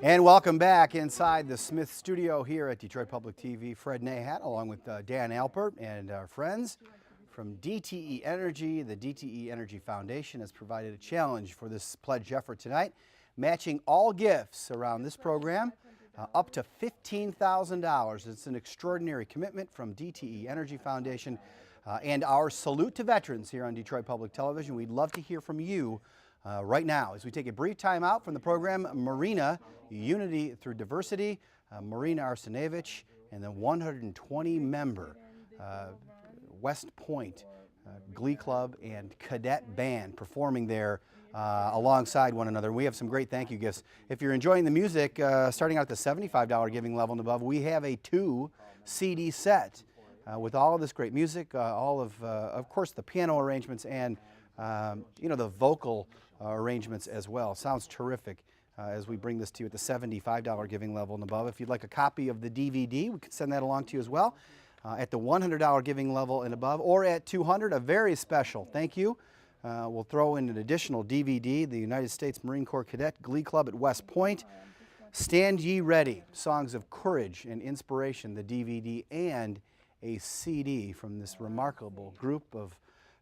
And welcome back inside the Smith studio here at Detroit Public TV. Fred Nahat along with Dan Alpert and our friends from DTE Energy. The DTE Energy Foundation has provided a challenge for this pledge effort tonight, matching all gifts around this program up to $15,000. It's an extraordinary commitment from DTE Energy Foundation and our salute to veterans here on Detroit Public Television. We'd love to hear from you right now as we take a brief time out from the program. Marina, Unity Through Diversity, Marina Arsenevich, and the 120-member West Point Glee Club and Cadet Band performing there alongside one another. We have some great thank you gifts. If you're enjoying the music, starting out at the $75 giving level and above, we have a 2-CD set with all of this great music, all of course, the piano arrangements and the vocal arrangements as well. Sounds terrific as we bring this to you at the $75 giving level and above. If you'd like a copy of the DVD, we could send that along to you as well. At the $100 giving level and above, or at $200, a very special thank you. We'll throw in an additional DVD, the United States Marine Corps Cadet Glee Club at West Point. Stand Ye Ready, Songs of Courage and Inspiration, the DVD, and a CD from this remarkable group of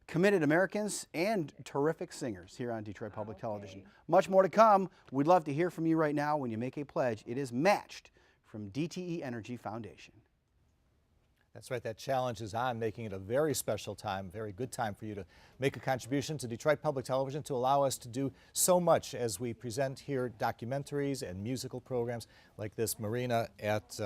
committed Americans and terrific singers here on Detroit Public Television. Much more to come. We'd love to hear from you right now. When you make a pledge, it is matched from DTE Energy Foundation. That's right, that challenge is on, making it a very special time, very good time for you to make a contribution to Detroit Public Television to allow us to do so much as we present here documentaries and musical programs like this Marina at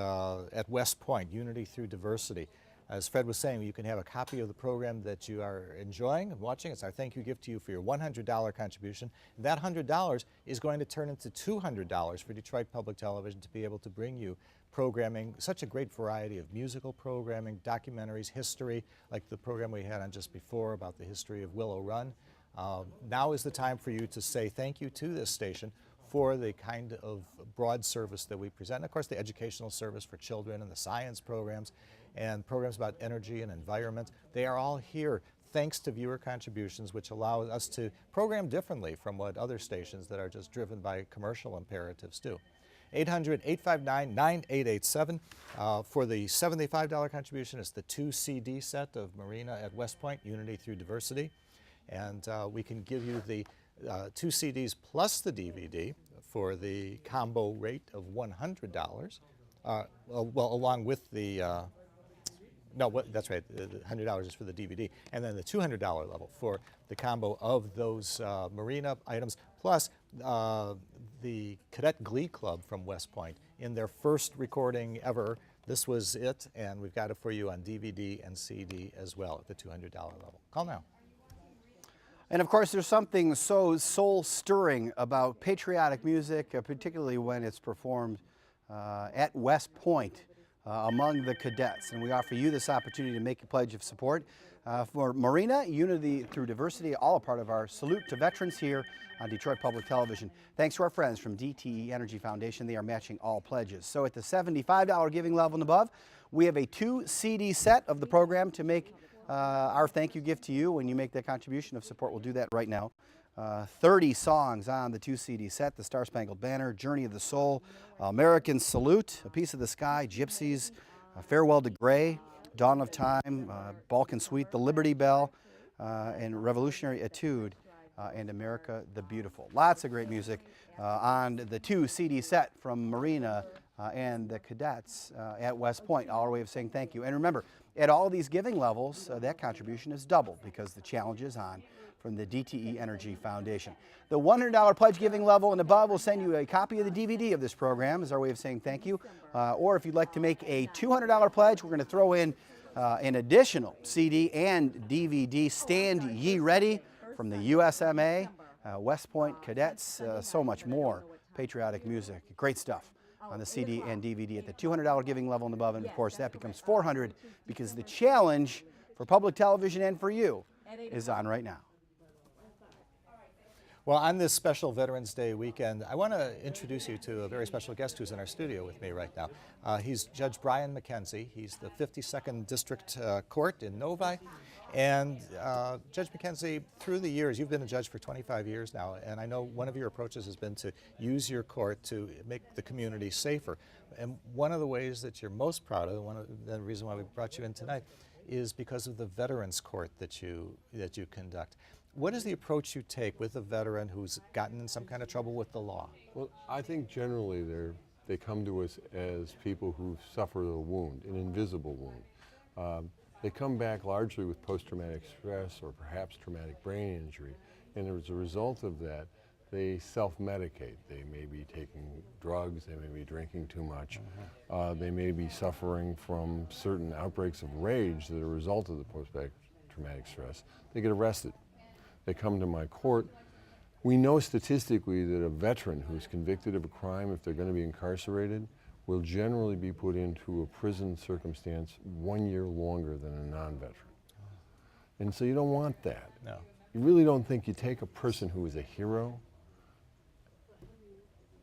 West Point, Unity Through Diversity. As Fred was saying, you can have a copy of the program that you are enjoying and watching. It's our thank you gift to you for your $100 contribution. That $100 is going to turn into $200 for Detroit Public Television to be able to bring you programming, such a great variety of musical programming, documentaries, history, like the program we had on just before about the history of Willow Run. Now is the time for you to say thank you to this station for the kind of broad service that we present. And of course, the educational service for children and the science programs and programs about energy and environment. They are all here thanks to viewer contributions, which allow us to program differently from what other stations that are just driven by commercial imperatives do. 800-859-9887. For the $75 contribution, it's the 2-CD set of Marina at West Point, Unity Through Diversity. And we can give you the 2 CDs plus the DVD for the combo rate of $100. Well, along with the, that's right, the $100 is for the DVD. And then the $200 level for the combo of those Marina items, plus the Cadet Glee Club from West Point in their first recording ever. This was it, and we've got it for you on DVD and CD as well at the $200 level. Call now. And of course, there's something so soul-stirring about patriotic music, particularly when it's performed at West Point among the cadets. And we offer you this opportunity to make a pledge of support for Marina, Unity Through Diversity, all a part of our salute to veterans here on Detroit Public Television. Thanks to our friends from DTE Energy Foundation. They are matching all pledges. So at the $75 giving level and above, we have a 2-CD set of the program to make our thank you gift to you when you make that contribution of support. We'll do that right now. 30 songs on the 2-CD set: The Star Spangled Banner, Journey of the Soul, American Salute, A Piece of the Sky, Gypsies, Farewell to Gray, Dawn of Time, Balkan Suite, The Liberty Bell, and Revolutionary Etude, and America the Beautiful. Lots of great music on the 2-CD set from Marina and the cadets at West Point. Our way of saying thank you. And remember, at all these giving levels, that contribution is doubled because the challenge is on from the DTE Energy Foundation. The $100 pledge giving level and above will send you a copy of the DVD of this program as our way of saying thank you. Or if you'd like to make a $200 pledge, we're going to throw in an additional CD and DVD, Stand Ye Ready, from the USMA, West Point cadets, so much more patriotic music. Great stuff on the CD and DVD at the $200 giving level and above, and of course that becomes $400 because the challenge for public television and for you is on right now. Well, on this special Veterans Day weekend, I want to introduce you to a very special guest who's in our studio with me right now. He's Judge Brian McKenzie. He's the 52nd District Court in Novi, And Judge McKenzie, through the years, you've been a judge for 25 years now, and I know one of your approaches has been to use your court to make the community safer. And one of the ways that you're most proud of, one of the reason why we brought you in tonight, is because of the Veterans Court that you conduct. What is the approach you take with a veteran who's gotten in some kind of trouble with the law? Well, I think generally they come to us as people who suffered a wound, an invisible wound. They come back largely with post-traumatic stress or perhaps traumatic brain injury, and as a result of that, they self-medicate. They may be taking drugs, they may be drinking too much, they may be suffering from certain outbreaks of rage that are a result of the post-traumatic stress. They get arrested. They come to my court. We know statistically that a veteran who's convicted of a crime, if they're going to be incarcerated, will generally be put into a prison circumstance 1 year longer than a non-veteran. And so you don't want that. No. You really don't think you take a person who is a hero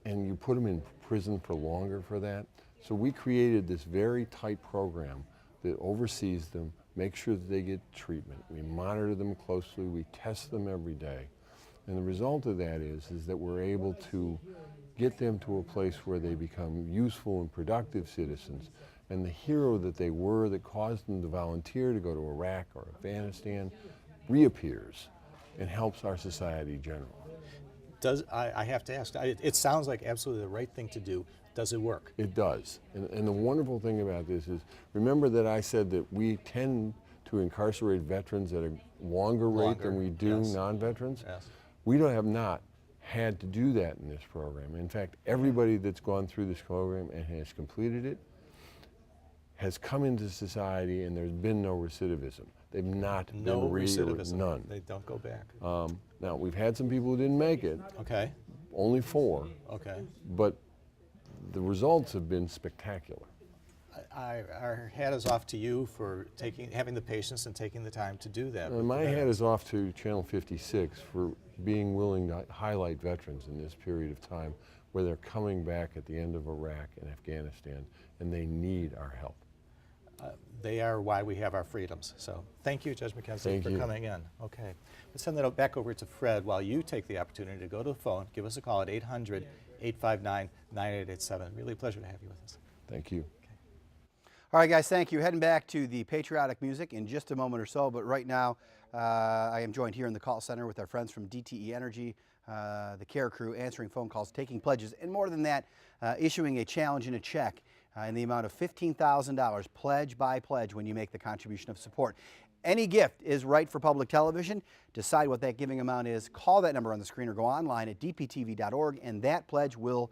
and you put them in prison for longer for that. So we created this very tight program that oversees them, makes sure that they get treatment. We monitor them closely, we test them every day. And the result of that is that we're able to get them to a place where they become useful and productive citizens. And the hero that they were that caused them to volunteer to go to Iraq or Afghanistan reappears and helps our society generally. I have to ask, it sounds like absolutely the right thing to do. Does it work? It does. And the wonderful thing about this is, remember that I said that we tend to incarcerate veterans at a longer rate than we do non-veterans? Yes. We have not had to do that in this program. In fact, everybody that's gone through this program and has completed it has come into society and there's been no recidivism. They've not been recidivism. None. They don't go back. Now, we've had some people who didn't make it. Okay. Only 4. Okay. But the results have been spectacular. Our hat is off to you for having the patience and taking the time to do that. My hat is off to Channel 56 for being willing to highlight veterans in this period of time where they're coming back at the end of Iraq and Afghanistan and they need our help. They are why we have our freedoms. So thank you, Judge McKenzie, for coming in. Okay. Let's send that back over to Fred while you take the opportunity to go to the phone. Give us a call at 800-859-9887. Really a pleasure to have you with us. Thank you. All right, guys, thank you. Heading back to the patriotic music in just a moment or so, but right now I am joined here in the call center with our friends from DTE Energy, the care crew, answering phone calls, taking pledges, and more than that, issuing a challenge and a check in the amount of $15,000, pledge by pledge, when you make the contribution of support. Any gift is right for public television. Decide what that giving amount is. Call that number on the screen or go online at dptv.org, and that pledge will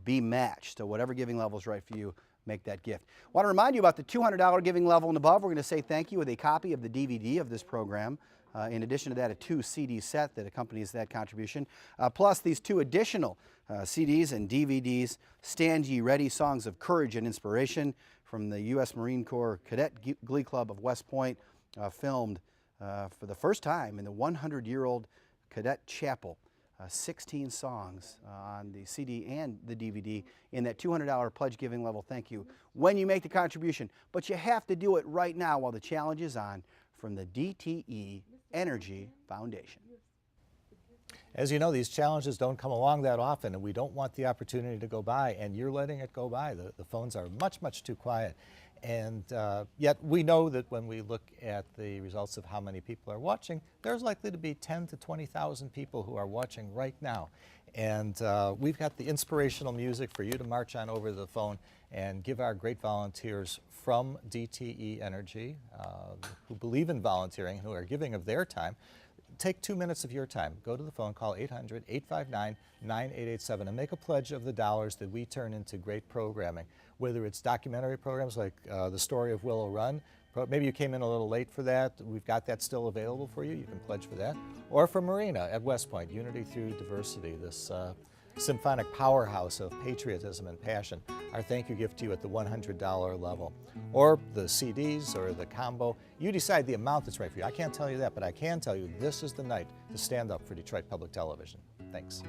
be matched. So whatever giving level is right for you, make that gift. I want to remind you about the $200 giving level and above. We're going to say thank you with a copy of the DVD of this program. In addition to that, a 2 CD set that accompanies that contribution, plus these 2 additional CDs and DVDs, Stand Ye Ready, Songs of Courage and Inspiration from the U.S. Marine Corps Cadet Glee Club of West Point, filmed for the first time in the 100-year-old Cadet Chapel. 16 songs on the CD and the DVD in that $200 pledge giving level. Thank you when you make the contribution. But you have to do it right now while the challenge is on, from the DTE Energy Foundation. As you know, these challenges don't come along that often, and we don't want the opportunity to go by, and you're letting it go by. The phones are much, much too quiet. And yet we know that when we look at the results of how many people are watching, there's likely to be 10 to 20,000 people who are watching right now. And we've got the inspirational music for you to march on over the phone and give our great volunteers from DTE Energy who believe in volunteering, who are giving of their time. Take 2 minutes of your time. Go to the phone, call 800-859-9887 and make a pledge of the dollars that we turn into great programming. Whether it's documentary programs like The Story of Willow Run, maybe you came in a little late for that, we've got that still available for you, you can pledge for that. Or for Marina at West Point, Unity Through Diversity, this symphonic powerhouse of patriotism and passion. Our thank you gift to you at the $100 level. Or the CDs or the combo. You decide the amount that's right for you. I can't tell you that, but I can tell you this is the night to stand up for Detroit Public Television. Thanks.